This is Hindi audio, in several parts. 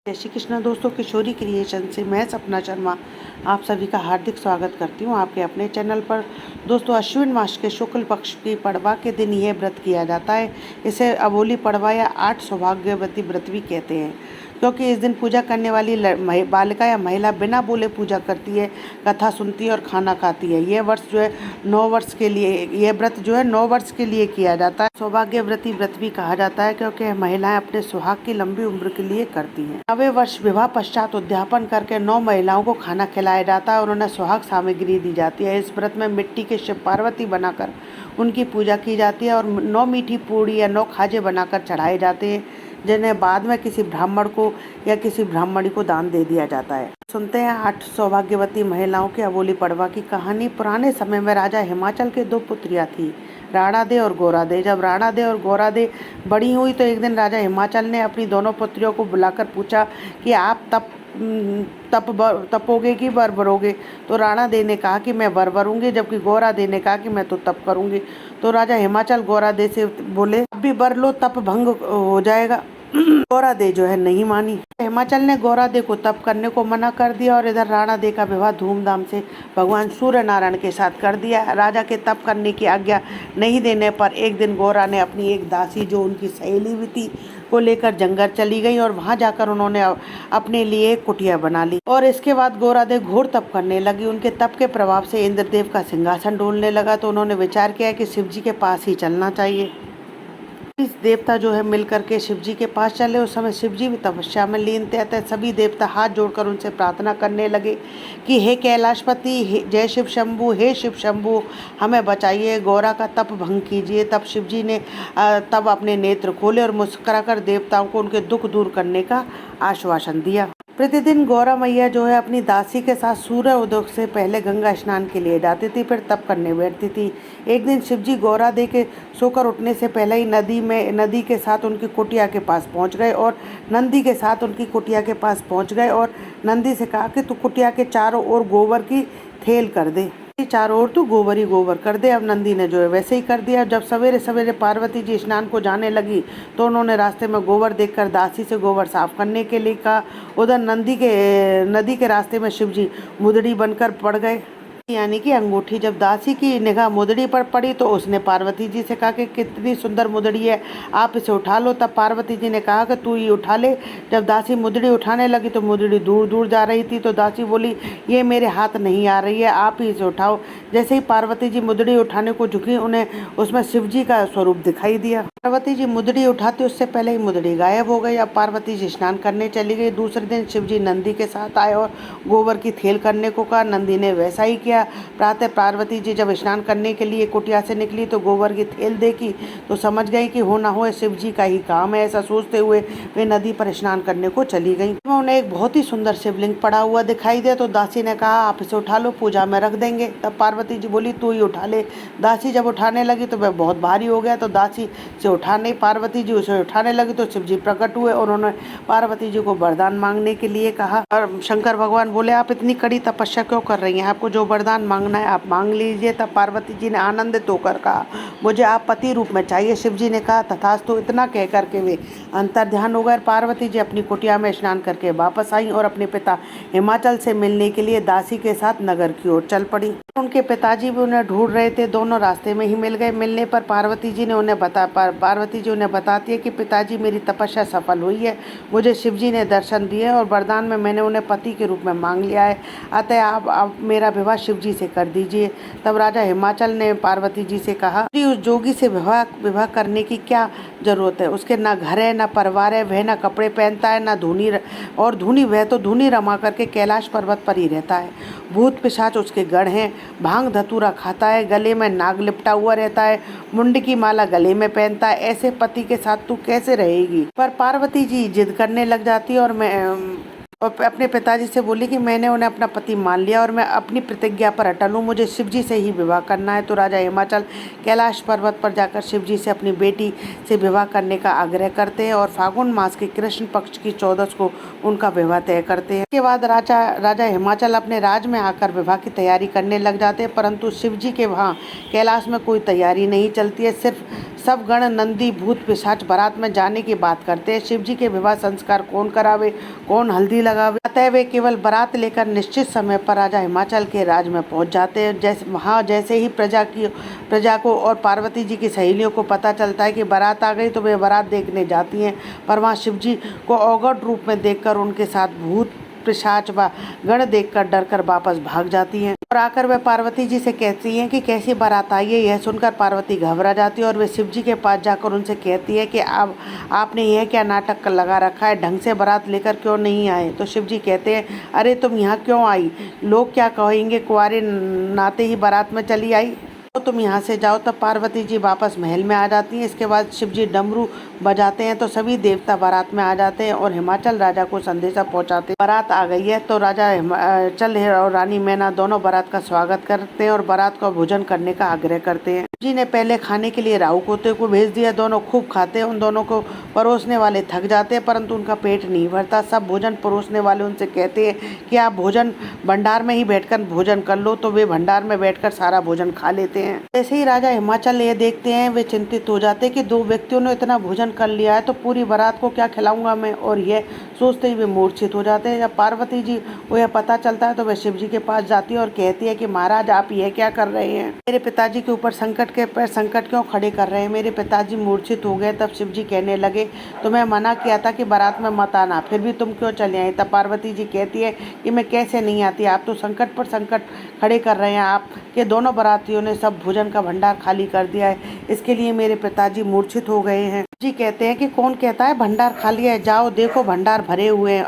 जय श्री कृष्णा दोस्तों, किशोरी क्रिएशन से मैं सपना शर्मा आप सभी का हार्दिक स्वागत करती हूँ आपके अपने चैनल पर। दोस्तों, अश्विन मास के शुक्ल पक्ष की पड़वा के दिन यह व्रत किया जाता है। इसे अबोली पड़वा या 8 सौभाग्यवती व्रत भी कहते हैं, क्योंकि इस दिन पूजा करने वाली बालिका या महिला बिना बोले पूजा करती है, कथा सुनती है और खाना खाती है। यह वर्ष जो है 9 वर्ष के लिए, यह व्रत जो है 9 वर्ष के लिए किया जाता है। सौभाग्यवती व्रत भी कहा जाता है, क्योंकि महिलाएं अपने सुहाग की लंबी उम्र के लिए करती हैं। 9वें वर्ष विवाह पश्चात उद्यापन करके 9 महिलाओं को खाना खिलाया जाता है और उन्हें सुहाग सामग्री दी जाती है। इस व्रत में मिट्टी के शिव पार्वती बनाकर उनकी पूजा की जाती है और 9 मीठी पूड़ी या 9 खाजे बनाकर चढ़ाए जाते हैं, जिन्हें बाद में किसी ब्राह्मण को या किसी ब्राह्मणी को दान दे दिया जाता है। सुनते हैं 8 सौभाग्यवती महिलाओं के अबोली पड़वा की कहानी। पुराने समय में राजा हिमाचल के 2 पुत्रियां थी, राणा दे और गोरा दे। जब राणा दे और गोरा दे बड़ी हुई तो एक दिन राजा हिमाचल ने अपनी दोनों पुत्रियों को बुलाकर पूछा कि आप तपोगे कि वर भरोगे। तो राणा दे ने कहा कि मैं वर भरूंगी, जबकि गोरा दे ने कहा कि मैं तो तप करूंगी। तो राजा हिमाचल गोरा दे से बोले, अब भी वर लो, तप भंग हो जाएगा। गोरा दे जो है नहीं मानी। हिमाचल ने गोरा दे को तप करने को मना कर दिया और इधर राणा दे का विवाह धूमधाम से भगवान सूर्य नारायण के साथ कर दिया। राजा के तप करने की आज्ञा नहीं देने पर एक दिन गोरा ने अपनी एक दासी, जो उनकी सहेली भी थी, को लेकर जंगल चली गई और वहां जाकर उन्होंने अपने लिए एक कुटिया बना ली। और इसके बाद गोरा दे घोर तप करने लगी। उनके तप के प्रभाव से इंद्रदेव का सिंहासन डोलने लगा, तो उन्होंने विचार किया कि शिव जी के पास ही चलना चाहिए। इस देवता जो है मिलकर के शिव जी के पास चले। उस समय शिव जी भी तपस्या में लीन थे। सभी देवता हाथ जोड़कर उनसे प्रार्थना करने लगे कि हे कैलाशपति, जय शिव शंभु, हे शिव शंभु, हमें बचाइए, गौरा का तप भंग कीजिए। तब शिव जी ने तब अपने नेत्र खोले और मुस्कुराकर देवताओं को उनके दुख दूर करने का आश्वासन दिया। प्रतिदिन गौरा मैया जो है अपनी दासी के साथ सूर्य उदय से पहले गंगा स्नान के लिए जाती थी, फिर तप करने बैठती थी। एक दिन शिवजी गौरा दे के सोकर उठने से पहले ही नदी के साथ उनकी कुटिया के पास पहुंच गए और नंदी के साथ उनकी कुटिया के पास पहुंच गए और नंदी से कहा कि तू कुटिया के चारों ओर गोबर की थेल कर दे, चारों ओर तो गोबर ही गोबर कर दे। अब नंदी ने जो है वैसे ही कर दिया। जब सवेरे सवेरे पार्वती जी स्नान को जाने लगी तो उन्होंने रास्ते में गोबर देखकर दासी से गोबर साफ करने के लिए कहा। उधर नदी के रास्ते में शिव जी मुदड़ी बनकर पड़ गए, यानी कि अंगूठी। जब दासी की निगाह मुदड़ी पर पड़ी तो उसने पार्वती जी से कहा कि कितनी सुंदर मुदड़ी है, आप इसे उठा लो। तब पार्वती जी ने कहा कि तू ही उठा ले। जब दासी मुदड़ी उठाने लगी तो मुदड़ी दूर दूर जा रही थी, तो दासी बोली, ये मेरे हाथ नहीं आ रही है, आप ही इसे उठाओ। जैसे ही पार्वती जी मुदड़ी उठाने को झुकी, उन्हें उसमें शिव जी का स्वरूप दिखाई दिया। पार्वती जी मुदड़ी उठाते उससे पहले ही मुदड़ी गायब हो गई। अब पार्वती जी स्नान करने चली गई। दूसरे दिन शिव जी नंदी के साथ आए और गोबर की थेल करने को कहा। नंदी ने वैसा ही किया। प्रातः पार्वती जी जब स्नान करने के लिए कुटिया से निकली तो गोबर की थेल देखी तो समझ गई कि हो ना हो शिव जी का ही काम है। ऐसा सोचते हुए वे नदी पर स्नान करने को चली गई। उन्हें एक बहुत ही सुंदर शिवलिंग पड़ा हुआ दिखाई दे तो दासी ने कहा, आप इसे उठा लो, पूजा में रख देंगे। तब पार्वती जी बोली, तू ही उठा ले। दासी जब उठाने लगी तो वह बहुत भारी हो गया, तो दासी से उठा नहीं। पार्वती जी उसे उठाने लगी तो शिव जी प्रकट हुए और उन्होंने पार्वती जी को वरदान मांगने के लिए कहा। और शंकर भगवान बोले, आप इतनी कड़ी तपस्या क्यों कर रही हैं, आपको जो वरदान मांगना है आप मांग लीजिए। तब पार्वती जी ने आनंदित होकर कहा, मुझे आप पति रूप में चाहिए। शिव जी ने कहा, तथास्तु। इतना कह करके वे अंतर ध्यान हो गए। पार्वती जी अपनी कुटिया में स्नान करके वापस आई और अपने पिता हिमाचल से मिलने के लिए दासी के साथ नगर की ओर चल पड़ी। उनके पिताजी भी उन्हें ढूंढ रहे थे। दोनों रास्ते में ही मिल गए। मिलने पर पार्वती जी उन्हें बताती है कि पिताजी, मेरी तपस्या सफल हुई है, मुझे शिव जी ने दर्शन दिए और वरदान में मैंने उन्हें पति के रूप में मांग लिया है, अतः आप मेरा विवाह शिव जी से कर दीजिए। तब राजा हिमाचल ने पार्वती जी से कहा, उस जोगी से विवाह करने की क्या जरूरत है, उसके ना घर है ना परिवार है, वह ना कपड़े पहनता है ना धूनी, वह तो धूनी रमा करके कैलाश पर्वत पर ही रहता है। भूत पिशाच उसके गढ़ हैं, भांग धतूरा खाता है, गले में नाग लिपटा हुआ रहता है, मुंड की माला गले में पहनता है। ऐसे पति के साथ तू कैसे रहेगी। पर पार्वती जी जिद करने लग जाती और अपने पिताजी से बोली कि मैंने उन्हें अपना पति मान लिया और मैं अपनी प्रतिज्ञा पर अटल हूँ, मुझे शिव जी से ही विवाह करना है। तो राजा हिमाचल कैलाश पर्वत पर जाकर शिव जी से अपनी बेटी से विवाह करने का आग्रह करते हैं और फागुन मास के कृष्ण पक्ष की 14 को उनका विवाह तय करते हैं। इसके बाद राजा हिमाचल अपने राज में आकर विवाह की तैयारी करने लग जाते हैं, परंतु शिव जी के वहाँ कैलाश में कोई तैयारी नहीं चलती है। सिर्फ सब गण नंदी भूत पिशाच बारात में जाने की बात करते हैं। शिव जी के विवाह संस्कार कौन करावे, कौन हल्दी लगावे, अतः वे केवल बारात लेकर निश्चित समय पर राजा हिमाचल के राज में पहुंच जाते हैं। जैसे ही प्रजा को और पार्वती जी की सहेलियों को पता चलता है कि बारात आ गई तो वे बारात देखने जाती हैं, पर वहाँ शिव जी को अवगढ़ रूप में देखकर उनके साथ भूत पिशाच व गण देखकर डरकर वापस भाग जाती हैं और आकर वह पार्वती जी से कहती हैं कि कैसी बारात आई है। यह सुनकर पार्वती घबरा जाती है और वे शिव जी के पास जाकर उनसे कहती है कि अब आपने यह क्या नाटक लगा रखा है, ढंग से बारात लेकर क्यों नहीं आए। तो शिव जी कहते हैं, अरे तुम यहाँ क्यों आई, लोग क्या कहेंगे, कुंवारे नाते ही बारात में चली आई, तो तुम यहाँ से जाओ। तब पार्वती जी वापस महल में आ जाती हैं। इसके बाद शिव जी डमरू बजाते हैं तो सभी देवता बारात में आ जाते हैं और हिमाचल राजा को संदेशा पहुंचाते हैं बारात आ गई है। तो राजा हिमाचल और रानी मैना दोनों बारात का स्वागत करते हैं और बारात का भोजन करने का आग्रह करते हैं। जी ने पहले खाने के लिए राहु कोते को भेज दिया। दोनों खूब खाते हैं। उन दोनों को परोसने वाले थक जाते हैं परंतु उनका पेट नहीं भरता। सब भोजन परोसने वाले उनसे कहते हैं कि आप भोजन भंडार में ही बैठकर भोजन कर लो, तो वे भंडार में बैठकर सारा भोजन खा लेते हैं। जैसे ही राजा हिमाचल ये देखते हैं वे चिंतित हो जाते हैं कि दो व्यक्तियों ने इतना भोजन कर लिया है तो पूरी बारात को क्या खिलाऊंगा मैं, और यह सोचते ही वे मूर्छित हो जाते हैं। जब पार्वती जी को यह पता चलता है तो वह शिव जी के पास जाती है और कहती है कि महाराज आप यह क्या कर रहे हैं, मेरे पिताजी के ऊपर संकट के पर संकट क्यों खड़े कर रहे हैं, मेरे पिताजी मूर्छित हो गए। तब शिव जी कहने लगे, तुम्हें मना किया था कि बारात में मत आना, फिर भी तुम क्यों चले आई। तब पार्वती जी कहती है कि मैं कैसे नहीं आती, आप तो संकट पर संकट खड़े कर रहे हैं, आपके दोनों बारातियों ने सब भोजन का भंडार खाली कर दिया है, इसके लिए मेरे पिताजी मूर्छित हो गए हैं। जी कहते हैं कि कौन कहता है भंडार खाली है, जाओ देखो भंडार भरे हुए हैं,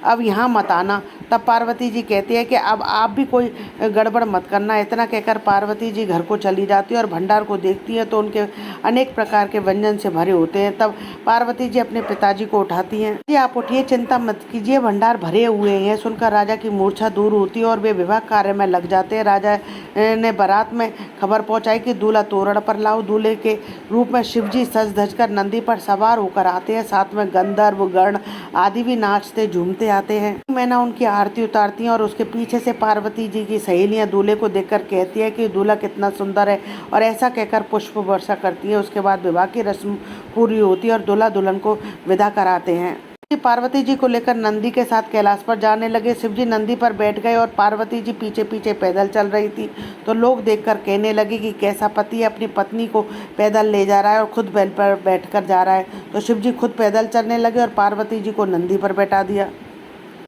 अब यहाँ मत आना। तब पार्वती जी कहती है कि अब आप भी कोई गड़बड़ मत करना। इतना कहकर पार्वती जी घर को चली जाती है और भंडार को देखती है तो उनके अनेक प्रकार के व्यंजन से भरे होते हैं। तब पार्वती जी अपने पिताजी को उठाती हैं, जी आप उठिए, चिंता मत कीजिए, भंडार भरे हुए हैं। सुनकर राजा की मूर्छा दूर होती है और वे विवाह कार्य में लग जाते हैं। राजा ने बारात में खबर पहुंचाई कि दूल्हा तोरण पर लाओ। दूल्हे के रूप में शिव जी सज धज कर नंदी पर सवार होकर आते हैं, साथ में गंधर्व गण आदि भी नाचते झूमते आते हैं। मैना उनकी आरती उतारती हैं और उसके पीछे से पार्वती जी की सहेलियां दूल्हे को देखकर कहती है कि दूल्हा कितना सुंदर है, और ऐसा कहकर पुष्प वर्षा करती है। उसके बाद विवाह की रस्म पूरी होती है और दूल्हा दुल्हन को विदा कराते हैं। पार्वती जी को लेकर नंदी के साथ कैलाश पर जाने लगे। शिव जी नंदी पर बैठ गए और पार्वती जी पीछे पीछे पैदल चल रही थी। तो लोग देखकर कहने लगे कि कैसा पति अपनी पत्नी को पैदल ले जा रहा है और खुद बैल पर बैठकर जा रहा है। तो शिव जी खुद पैदल चलने लगे और पार्वती जी को नंदी पर बैठा दिया।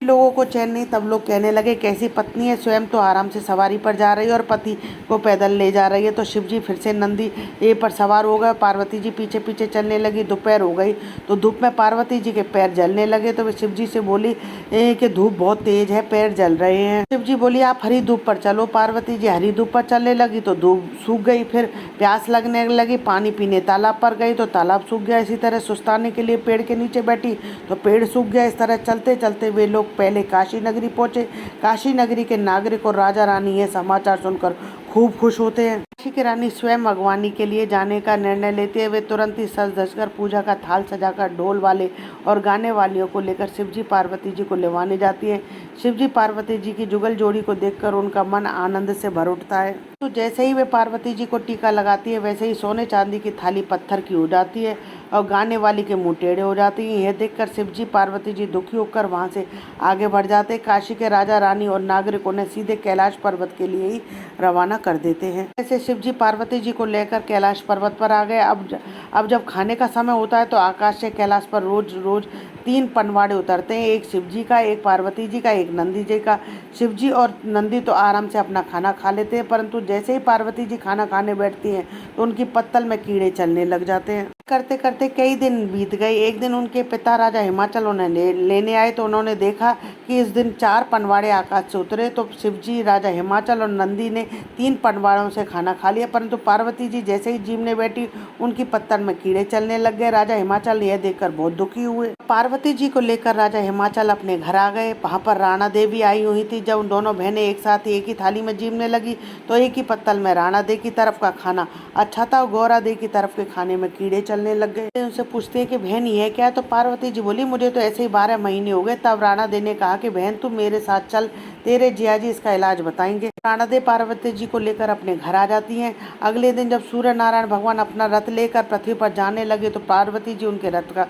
लोगों को चैन नहीं, तब लोग कहने लगे कैसी पत्नी है, स्वयं तो आराम से सवारी पर जा रही है और पति को पैदल ले जा रही है। तो शिव जी फिर से नंदी पर सवार हो गए। पार्वती जी पीछे पीछे चलने लगी। दोपहर हो गई तो धूप में पार्वती जी के पैर जलने लगे। तो वे शिव जी से बोली कि धूप बहुत तेज है, पैर जल रहे हैं। शिव जी बोली आप हरी धूप पर चलो। पार्वती जी हरी धूप पर चलने लगी तो धूप सूख गई। फिर प्यास लगने लगी, पानी पीने तालाब पर गई तो तालाब सूख गया। इसी तरह सुस्ताने के लिए पेड़ के नीचे बैठी तो पेड़ सूख गया। इस तरह चलते चलते वे लोग पहले काशी नगरी पहुंचे। काशी नगरी के नागरिक और राजा रानी ये समाचार सुनकर खूब खुश होते हैं। काशी की रानी स्वयं अगवानी के लिए जाने का निर्णय लेते हैं। वे तुरंत ही सज धज कर पूजा का थाल सजाकर ढोल वाले और गाने वालियों को लेकर शिवजी पार्वती जी को लेवाने जाती है। शिवजी पार्वती जी की जुगल जोड़ी को देखकर उनका मन आनंद से भर उठता है। तो जैसे ही वे पार्वती जी को टीका लगाती है वैसे ही सोने चांदी की थाली पत्थर की हो जाती है और गाने वाली के मुंह टेढ़े हो जाते हैं। यह देखकर शिवजी पार्वती जी दुखी होकर वहां से आगे बढ़ जाते। काशी के राजा रानी और नागरिकों ने सीधे कैलाश पर्वत के लिए ही रवाना कर देते हैं। ऐसे शिवजी पार्वती जी को लेकर कैलाश पर्वत पर आ गए। अब जब खाने का समय होता है तो आकाश से कैलाश पर रोज रोज 3 पनवाड़े उतरते हैं, एक शिवजी का, एक पार्वती जी का, एक नंदी जी का। शिवजी और नंदी तो आराम से अपना खाना खा लेते हैं, परंतु जैसे ही पार्वती जी खाना खाने बैठती हैं तो उनकी पत्तल में कीड़े चलने लग जाते हैं। करते करते कई दिन बीत गए। एक दिन उनके पिता राजा हिमाचल उन्हें लेने आए तो उन्होंने देखा कि इस दिन 4 पनवाड़े आकाश से उतरे। तो शिवजी, राजा हिमाचल और नंदी ने 3 पनवाड़ों से खाना खा लिया, परंतु पार्वती जी जैसे ही जीमने बैठी उनकी पत्तल में कीड़े चलने लग गए। राजा हिमाचल यह देखकर बहुत दुखी हुए। पार्वती जी को लेकर राजा हिमाचल अपने घर आ गए। वहाँ पर राणा देवी आई हुई थी। जब उन दोनों बहनें एक साथ एक ही थाली में जीमने लगी तो एक ही पत्तल में राणा दे की तरफ का खाना अच्छा था और गौरा दे की तरफ के खाने में कीड़े चलने लग गए। उनसे पूछते हैं कि बहन ये क्या है, तो पार्वती जी बोली मुझे तो ऐसे ही 12 महीने हो गए। तब राणा दे ने कहा कि बहन तुम मेरे साथ चल, तेरे जियाजी इसका इलाज बताएंगे। राणा देवी पार्वती जी को लेकर अपने घर आ जाती हैं। अगले दिन जब सूर्य नारायण भगवान अपना रथ लेकर पृथ्वी पर जाने लगे तो पार्वती जी उनके रथ का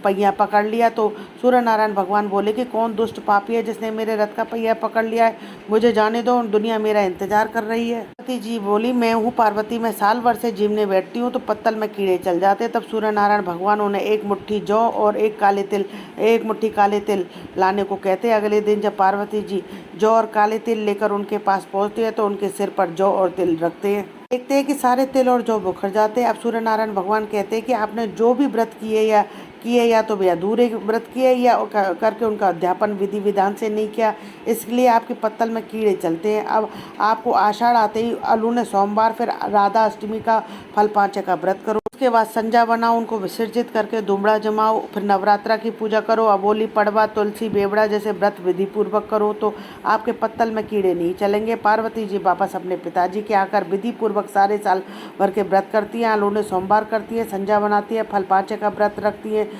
पहिया पकड़ लिया। तो सूर्य नारायण भगवान बोले कि कौन दुष्ट पापी है जिसने मेरे रथ का पहिया पकड़ लिया है, मुझे जाने दो, दुनिया मेरा इंतजार कर रही है। पार्वती जी बोली, मैं हूँ पार्वती, मैं साल भर से जीवने बैठती हूँ तो पत्तल में कीड़े चल जाते। तब सूर्य नारायण भगवान उन्हें एक मुट्ठी जौ और एक मुट्ठी काले तिल लाने को कहते हैं। अगले दिन जब पार्वती जी जौ और काले तिल लेकर उनके पास पहुंचते हैं तो उनके सिर पर जौ और तिल रखते हैं। देखते हैं कि सारे तिल और जौ बिखर जाते हैं। अब सूर्य नारायण भगवान कहते हैं कि आपने जो भी व्रत किए या तो वे अधूरे व्रत किए या करके उनका अध्यापन विधि विधान से नहीं किया, इसलिए आपके पत्तल में कीड़े चलते हैं। अब आपको आषाढ़ आते ही अलूने सोमवार फिर राधा अष्टमी का फल पांचे का व्रत करो। उसके बाद संजा बनाओ, उनको विसर्जित करके दुमड़ा जमाओ, फिर नवरात्रा की पूजा करो, अबोली पड़वा तुलसी बेवड़ा जैसे व्रत विधि पूर्वक करो तो आपके पत्तल में कीड़े नहीं चलेंगे। पार्वती जी वापस अपने पिताजी के आकर विधि पूर्वक सारे साल भर के व्रत करती हैं। अलूने सोमवार करती है, संजा बनाती है, फल पांचे का व्रत रखती है,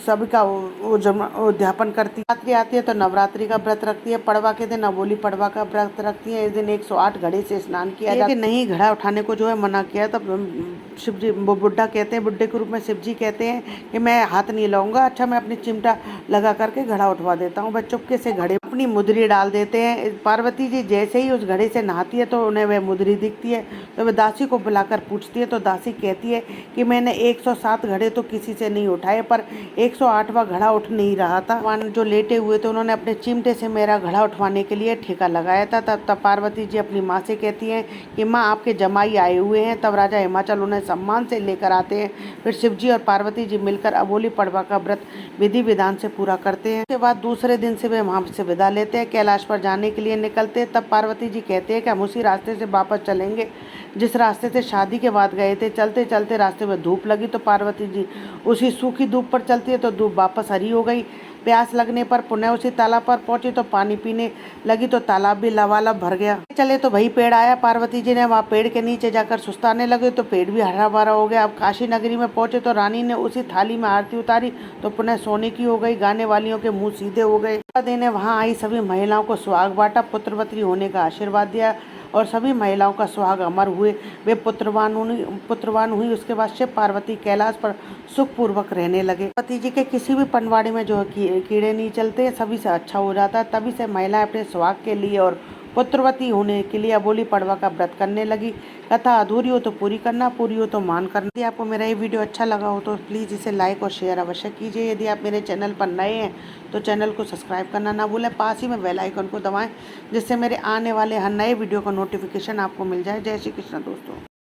सभी का उद्यापन करती है। नवरात्रि आती है तो नवरात्रि का व्रत रखती है। पड़वा के दिन अबोली पड़वा का व्रत रखती है। इस दिन 108 घड़े से स्नान किया जाता है। नहीं घड़ा उठाने को जो है मना किया, तब शिव जी वो बुड्ढा कहते हैं, बुड्ढे के रूप में शिव जी कहते हैं कि मैं हाथ नहीं लाऊंगा, अच्छा मैं अपनी चिमटा लगा करके घड़ा उठवा देता हूँ। वह चुपके से घड़े अपनी मुद्री डाल देते हैं। पार्वती जी जैसे ही उस घड़े से नहाती है तो उन्हें वह मुद्री दिखती है। तो वह दासी को बुलाकर पूछती है तो दासी कहती है कि मैंने 107 घड़े तो किसी से नहीं उठाए पर 108वां घड़ा उठ नहीं रहा था। भगवान जो लेटे हुए थे उन्होंने अपने चिमटे से मेरा घड़ा उठवाने के लिए ठेका लगाया था। तब पार्वती जी अपनी माँ से कहती हैं कि माँ आपके जमाई आए हुए हैं। तब राजा हिमाचल उन्हें सम्मान से लेकर आते हैं। फिर शिव जी और पार्वती जी मिलकर अबोली पड़वा का व्रत विधि विधान से पूरा करते हैं। उसके बाद दूसरे दिन से वे वहाँ से विदा लेते हैं, कैलाश पर जाने के लिए निकलते हैं। तब पार्वती जी कहते हैं कि हम उसी रास्ते से वापस चलेंगे जिस रास्ते से शादी के बाद गए थे। चलते चलते रास्ते में धूप लगी तो पार्वती जी उसी सूखी धूप पर चलती है तो धूप वापस हरी हो गई। प्यास लगने पर पुनः उसी तालाब पर पहुंची तो पानी पीने लगी तो तालाब भी लबालब भर गया। चले तो वही पेड़ आया। पार्वती जी ने वहाँ पेड़ के नीचे जाकर सुस्ताने लगे तो पेड़ भी हरा भरा हो गया। अब काशी नगरी में पहुंचे तो रानी ने उसी थाली में आरती उतारी तो पुनः सोने की हो गई। गाने वालियों के मुंह सीधे हो गए। ने वहाँ आई सभी महिलाओं को सुहाग बांटा, पुत्रवती होने का आशीर्वाद दिया और सभी महिलाओं का सुहाग अमर हुए। वे पुत्रवान हुई। उसके बाद शिव पार्वती कैलाश पर सुखपूर्वक रहने लगे। पति जी के किसी भी पनवाड़ी में जो कीड़े नहीं चलते, सभी से अच्छा हो जाता है। तभी से महिलाएं अपने सुहाग के लिए और पुत्रवती होने के लिए अबोली पड़वा का व्रत करने लगी। कथा अधूरी हो तो पूरी करना, पूरी हो तो मान करना। यदि आपको मेरा ये वीडियो अच्छा लगा हो तो प्लीज़ इसे लाइक और शेयर अवश्य कीजिए। यदि आप मेरे चैनल पर नए हैं तो चैनल को सब्सक्राइब करना ना भूलें। पास ही में बेल आइकन को दबाएं जिससे मेरे आने वाले हर नए वीडियो का नोटिफिकेशन आपको मिल जाए। जय श्री कृष्ण दोस्तों।